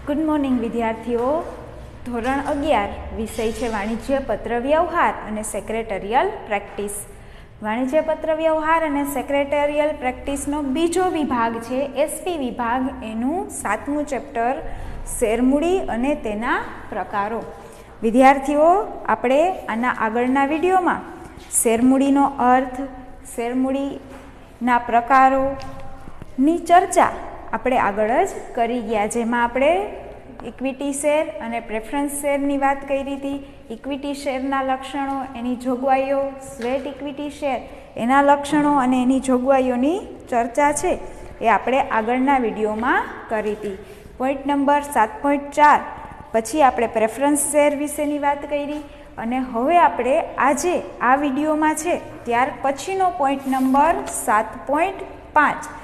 Good morning વિદ્યાર્થીઓ. ધોરણ 11 વિષય છે વાણિજ્ય પત્ર વ્યવહાર અને સેક્રેટરિયલ પ્રેક્ટિસ. વાણિજ્ય પત્ર વ્યવહાર અને સેક્રેટરિયલ પ્રેક્ટિસનો બીજો વિભાગ છે એસપી વિભાગ. એનું 7મું ચેપ્ટર શેરમૂડી અને તેના પ્રકારો. વિદ્યાર્થીઓ, આપણે આના આગળના વિડીયોમાં શેરમૂડીનો અર્થ, શેરમૂડીના પ્રકારોની ચર્ચા આપણે આગળ જ કરી ગયા, જેમાં આપણે ઇક્વિટી શેર અને પ્રેફરન્સ શેરની વાત કરી હતી. ઇક્વિટી શેરના લક્ષણો, એની જોગવાઈઓ, સ્વેટ ઇક્વિટી શેર એના લક્ષણો અને એની જોગવાઈઓની ચર્ચા છે એ આપણે આગળના વિડીયોમાં કરી હતી. પોઈન્ટ નંબર 7.4 પછી આપણે પ્રેફરન્સ શેર વિશેની વાત કરી અને હવે આપણે આજે આ વિડીયોમાં છે ત્યાર પછીનો પોઈન્ટ નંબર 7.5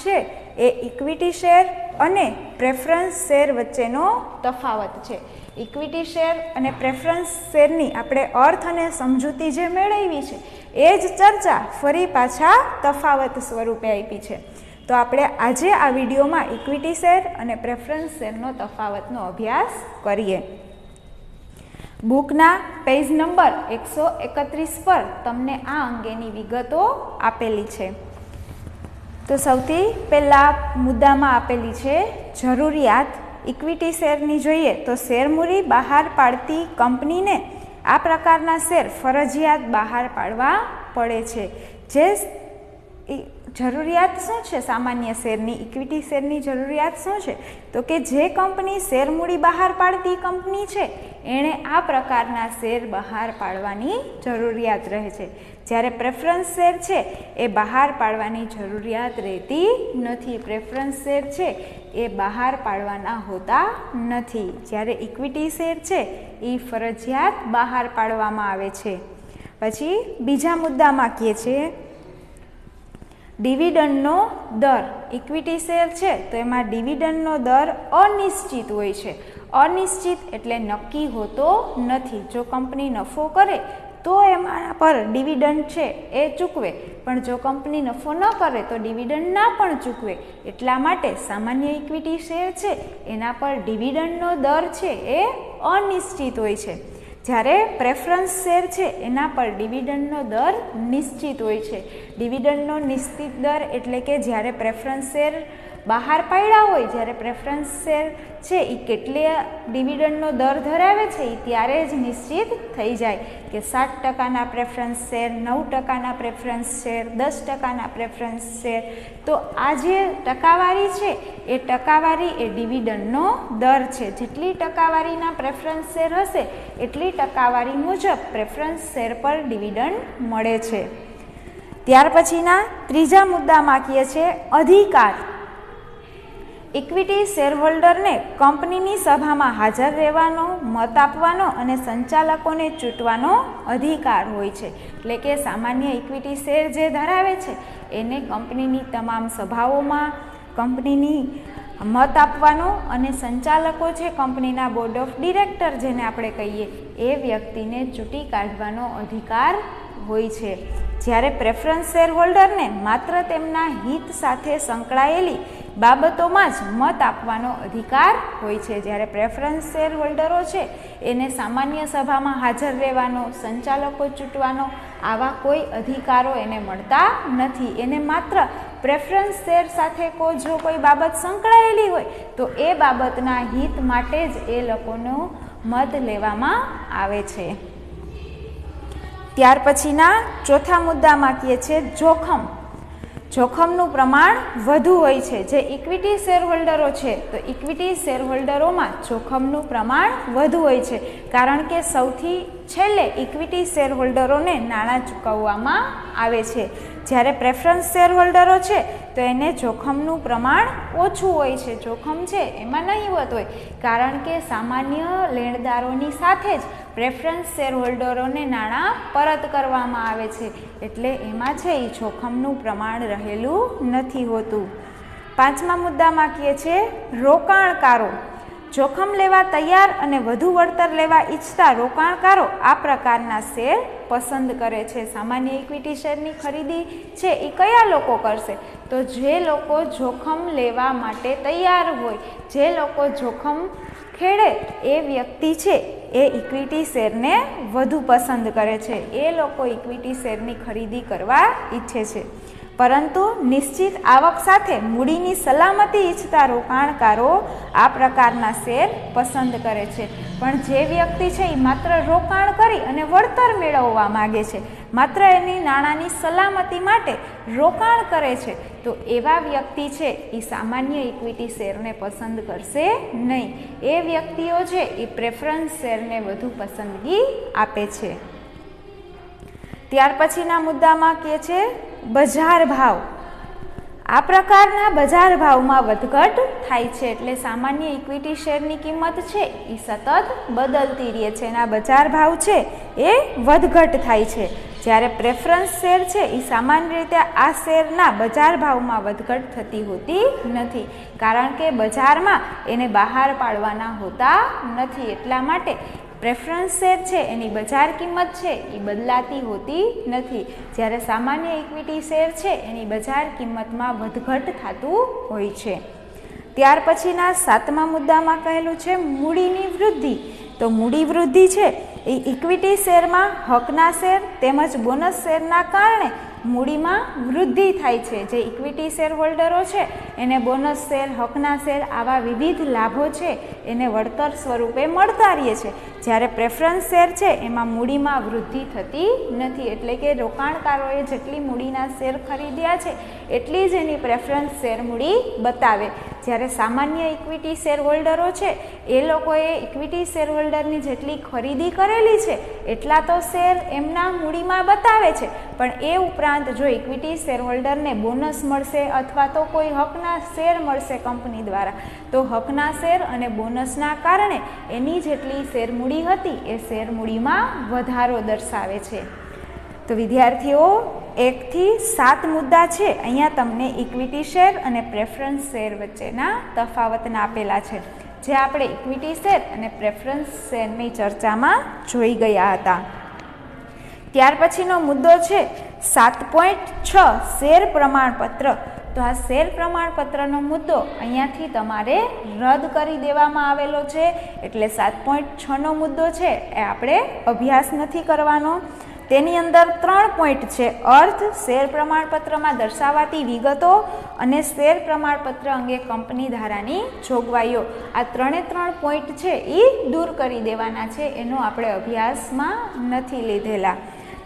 છે એ ઇક્વિટી શેર અને પ્રેફરન્સ શેર વચ્ચેનો તફાવત છે. ઇક્વિટી શેર અને પ્રેફરન્સ શેરની આપણે અર્થ અને સમજૂતી જે મેળવી છે એ જ ચર્ચા ફરી પાછા તફાવત સ્વરૂપે આપી છે. તો આપણે આજે આ વિડીયોમાં ઇક્વિટી શેર અને પ્રેફરન્સ શેરનો તફાવતનો અભ્યાસ કરીએ. બુકના પેજ નંબર 131 પર તમને આ અંગેની વિગતો આપેલી છે. તો સૌથી પહેલાં મુદ્દામાં આપેલી છે જરૂરિયાત. ઇક્વિટી શેરની જોઈએ તો શેરમૂડી બહાર પાડતી કંપનીને આ પ્રકારના શેર ફરજિયાત બહાર પાડવા પડે છે. જે જરૂરિયાત શું છે સામાન્ય શેરની, ઇક્વિટી શેરની જરૂરિયાત શું છે? તો કે જે કંપની શેરમૂડી બહાર પાડતી કંપની છે એણે આ પ્રકારના શેર બહાર પાડવાની જરૂરિયાત રહે છે. જ્યારે પ્રેફરન્સ શેર છે એ બહાર પાડવાની જરૂરિયાત રહેતી નથી. પ્રેફરન્સ શેર છે એ બહાર પાડવાના હોતા નથી. જ્યારે ઇક્વિટી શેર છે એ ફરજિયાત બહાર પાડવામાં આવે છે. પછી બીજા મુદ્દામાં કહે છે ડિવિડન્ડનો દર. ઇક્વિટી શેર છે તો એમાં ડિવિડન્ડનો દર અનિશ્ચિત હોય છે. અનિશ્ચિત એટલે નક્કી હોતો નથી. જો કંપની નફો કરે તો એમાં પર ડિવિડન્ડ છે એ ચૂકવે, પણ જો કંપની નફો ન કરે તો ડિવિડન્ડ ના પણ ચૂકવે. એટલા માટે સામાન્ય ઇક્વિટી શેર છે એના પર ડિવિડન્ડનો દર છે એ અનિશ્ચિત હોય છે. જ્યારે પ્રેફરન્સ શેર છે એના પર ડિવિડન્ડનો દર નિશ્ચિત હોય છે. ડિવિડન્ડનો નિશ્ચિત દર એટલે કે જ્યારે પ્રેફરન્સ શેર બહાર પાડ્યા હોય, જ્યારે પ્રેફરન્સ શેર છે એ કેટલી ડિવિડન્ડનો દર ધરાવે છે એ ત્યારે જ નિશ્ચિત થઈ જાય કે 7% preference share, 9% preference share, 10% preference share. તો આ જે ટકાવારી છે એ ટકાવારી એ ડિવિડન્ડનો દર છે. જેટલી ટકાવારીના પ્રેફરન્સ શેર હશે એટલી ટકાવારી મુજબ પ્રેફરન્સ શેર પર ડિવિડન્ડ મળે છે. ત્યાર પછીના ત્રીજા મુદ્દામાં કહે છે અધિકાર. ઇક્વિટી શેરહોલ્ડરને કંપનીની સભામાં હાજર રહેવાનો, મત આપવાનો અને સંચાલકોને ચૂંટવાનો અધિકાર હોય છે. એટલે કે સામાન્ય ઇક્વિટી શેર જે ધરાવે છે એને કંપનીની તમામ સભાઓમાં કંપનીની મત આપવાનો અને સંચાલકો છે, કંપનીના બોર્ડ ઓફ ડિરેક્ટર જેને આપણે કહીએ એ વ્યક્તિને ચૂંટી કાઢવાનો અધિકાર હોય છે. જ્યારે પ્રેફરન્સ શેર હોલ્ડરને માત્ર તેમના હિત સાથે સંકળાયેલી બાબતોમાં જ મત આપવાનો અધિકાર હોય છે. જ્યારે પ્રેફરન્સ શેર હોલ્ડરો છે એને સામાન્ય સભામાં હાજર રહેવાનો, સંચાલકો ચૂંટવાનો આવા કોઈ અધિકારો એને મળતા નથી. એને માત્ર પ્રેફરન્સ શેર સાથે જો કોઈ બાબત સંકળાયેલી હોય તો એ બાબતના હિત માટે જ એ લોકોનો મત લેવામાં આવે છે. ત્યાર પછીના ચોથા મુદ્દામાં કહે છે જોખમ. જોખમનું પ્રમાણ વધુ હોય છે. જે ઇક્વિટી શેરહોલ્ડરો છે તો ઇક્વિટી શેરહોલ્ડરોમાં જોખમનું પ્રમાણ વધુ હોય છે, કારણ કે સૌથી છેલ્લે ઇક્વિટી શેરહોલ્ડરોને નાણાં ચૂકવવામાં આવે છે. જ્યારે પ્રેફરન્સ શેરહોલ્ડરો છે તો એને જોખમનું પ્રમાણ ઓછું હોય છે. જોખમ છે એમાં નહીવત હોય, કારણ કે સામાન્ય લેણદારોની સાથે જ પ્રેફરન્સ શેરહોલ્ડરોને નાણાં પરત કરવામાં આવે છે. એટલે એમાં છે એ જોખમનું પ્રમાણ રહેલું નથી હોતું. પાંચમા મુદ્દામાં કહે છે રોકાણકારો. જોખમ લેવા તૈયાર અને વધુ વળતર લેવા ઈચ્છતા રોકાણકારો આ પ્રકારના શેર પસંદ કરે છે. સામાન્ય ઇક્વિટી શેરની ખરીદી છે એ કયા લોકો કરશે? તો જે લોકો જોખમ લેવા માટે તૈયાર હોય, જે લોકો જોખમ ખેડે એ વ્યક્તિ છે એ ઇક્વિટી શેરને વધુ પસંદ કરે છે, એ લોકો ઇક્વિટી શેરની ખરીદી કરવા ઈચ્છે છે. પરંતુ નિશ્ચિત આવક સાથે મૂડીની સલામતી ઈચ્છતા રોકાણકારો આ પ્રકારના શેર પસંદ કરે છે. પણ જે વ્યક્તિ છે એ માત્ર રોકાણ કરી અને વળતર મેળવવા માગે છે, માત્ર એની નાણાંની સલામતી માટે રોકાણ કરે છે, તો એવા વ્યક્તિ છે એ સામાન્ય ઇક્વિટી શેરને પસંદ કરશે નહીં. એ વ્યક્તિઓ છે એ પ્રેફરન્સ શેરને વધુ પસંદગી આપે છે. ત્યાર પછીના મુદ્દામાં કહે છે બજાર ભાવ. આ પ્રકારના બજાર ભાવમાં વધઘટ થાય છે, એટલે સામાન્ય ઇક્વિટી શેરની કિંમત છે એ સતત બદલતી રહે છે, એના બજાર ભાવ છે એ વધઘટ થાય છે. જ્યારે પ્રેફરન્સ શેર છે એ સામાન્ય રીતે આ શેરના બજાર ભાવમાં વધઘટ થતી હોતી નથી, કારણ કે બજારમાં એને બહાર પાડવાના હોતા નથી. એટલા માટે પ્રેફરન્સ શેર છે એની બજાર કિંમત છે એ બદલાતી હોતી નથી, જ્યારે સામાન્ય ઇક્વિટી શેર છે એની બજાર કિંમતમાં વધઘટ થતું હોય છે. ત્યાર પછીના 7મા મુદ્દામાં કહેલું છે મૂડીની વૃદ્ધિ. તો મૂડી વૃદ્ધિ છે એ ઇક્વિટી શેરમાં હકના શેર તેમજ બોનસ શેરના કારણે મૂડીમાં વૃદ્ધિ થાય છે. જે ઇક્વિટી શેર હોલ્ડરો છે એને બોનસ શેર, હકના શેર આવા વિવિધ લાભો છે એને વળતર સ્વરૂપે મળતા રહે છે, જ્યારે પ્રેફરન્સ શેર છે એમાં મૂડીમાં વૃદ્ધિ થતી નથી. એટલે કે રોકાણકારોએ જેટલી મૂડીના શેર ખરીદ્યા છે એટલી જ એની પ્રેફરન્સ શેર મૂડી બતાવે, જ્યારે સામાન્ય ઇક્વિટી શેર હોલ્ડરો છે એ લોકોએ ઇક્વિટી શેર હોલ્ડરની જેટલી ખરીદી કરેલી છે એટલા તો શેર એમના મૂડીમાં બતાવે છે, પણ એ ઉપરાંત જો ઇક્વિટી શેર હોલ્ડરને બોનસ મળશે અથવા તો કોઈ હકના શેર મળશે કંપની દ્વારા, તો હકના શેર અને બોનસના કારણે એની જેટલી શેર મૂડી હતી એ શેર મૂડીમાં વધારો દર્શાવે છે. તો વિદ્યાર્થીઓ 1 થી 7 મુદ્દા છે અહીંયા તમને ઇક્વિટી શેર અને પ્રેફરન્સ શેર વચ્ચેના તફાવતના આપેલા છે, જે આપણે ઇક્વિટી શેર અને પ્રેફરન્સ શેરની ચર્ચામાં જોઈ ગયા હતા. ત્યાર પછીનો મુદ્દો છે 7.6 શેર પ્રમાણપત્ર. તો આ શેર પ્રમાણપત્રનો મુદ્દો અહીંયાથી તમારે રદ કરી દેવામાં આવેલો છે, એટલે 7.6નો મુદ્દો છે એ આપણે અભ્યાસ નથી કરવાનો. તેની અંદર 3 પોઈન્ટ છે: અર્થ, શેર પ્રમાણપત્રમાં દર્શાવાતી વિગતો અને શેર પ્રમાણપત્ર અંગે કંપની ધારાની જોગવાઈઓ. આ 3 પોઈન્ટ છે એ દૂર કરી દેવાના છે, એનો આપણે અભ્યાસમાં નથી લીધેલા.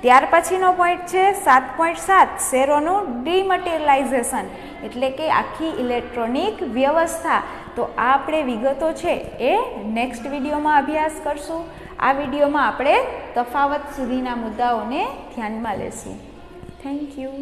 ત્યાર પછીનો પોઈન્ટ છે 7.7 શેરોનું ડીમટીરિયલાઇઝેશન, એટલે કે આખી ઇલેક્ટ્રોનિક વ્યવસ્થા. તો આ આપણે વિગતો છે એ નેક્સ્ટ વિડીયોમાં અભ્યાસ કરશું. આ વિડીયોમાં આપણે તફાવત સુધીના મુદ્દાઓને ધ્યાનમાં લેશું. Thank you.